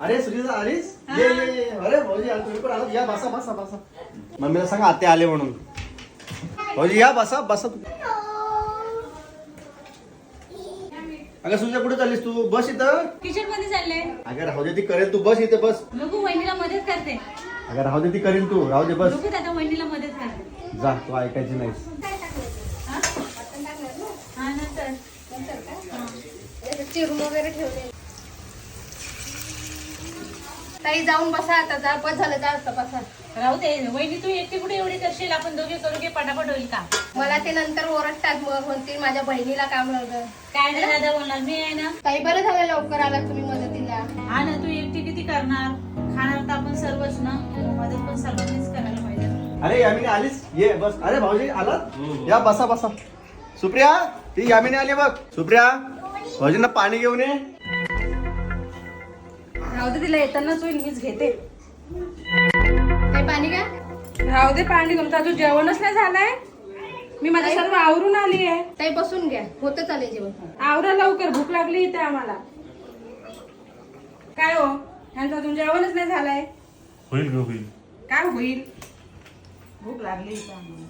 अरे सुजिता आलीस? ये ये ये. अरे भाऊजी तुम्ही पण आलात. या बसा बसा बसा. मम्मीला सांगा आते आले म्हणून. भाऊजी या बसा बसा. अगं सुजिता कुठे चाललीस तू? बस इथं. किचन मध्ये चालले. अगं राहू दे ती करेल तू बस इथे बस. नको वहिनीला मदत करते. अगं राहू दे ती करील तू राहू दे बस. नको आता वहिनीला मदत करते. जा तू ऐकायची नाहीस. हा नंतर चिरून वगैरे ठेवले. ताई जाऊन बसा आता. जा बस झालं. जा आता बसा. राहू दे वहिनी तू एकटी कुठे एवढी करशील. आपण दोघे करू की पटापट होईल का. मला ते नंतर ओरडतात मग म्हणतील माझ्या बहिणीला काम लावलं. काय नाही दादा बोलणार मी आहे ना. ताई बरं झालं लवकर आला तुम्ही मदतीला. हा ना तू एकटी किती करणार. खाणार तर आपण सर्वच ना. मदत पण सर्वांनीच करायला पाहिजे. अरे यामिनी आलीस? ये बस. अरे भाऊजी आलात? या बसा बसा. सुप्रिया ती यामिनी आली बघ. सुप्रिया भाऊजींना पाणी घेऊन ये. राहू दे तिला येतानाच होईल मीच घेते. ताई पाणी का? राहू दे पाणी तुमचं अजून जेवणच नाही झालंय. मी माझं सर्व आवरून आली आहे. ताई बसून घ्या. होतं चालेल जेवण. आवरा लवकर भूक लागली इथे आम्हाला. काय हो यांचं अजून जेवणच नाही झालंय. होईल ग होईल. काय होईल. भूक लागली इथे आम्हाला.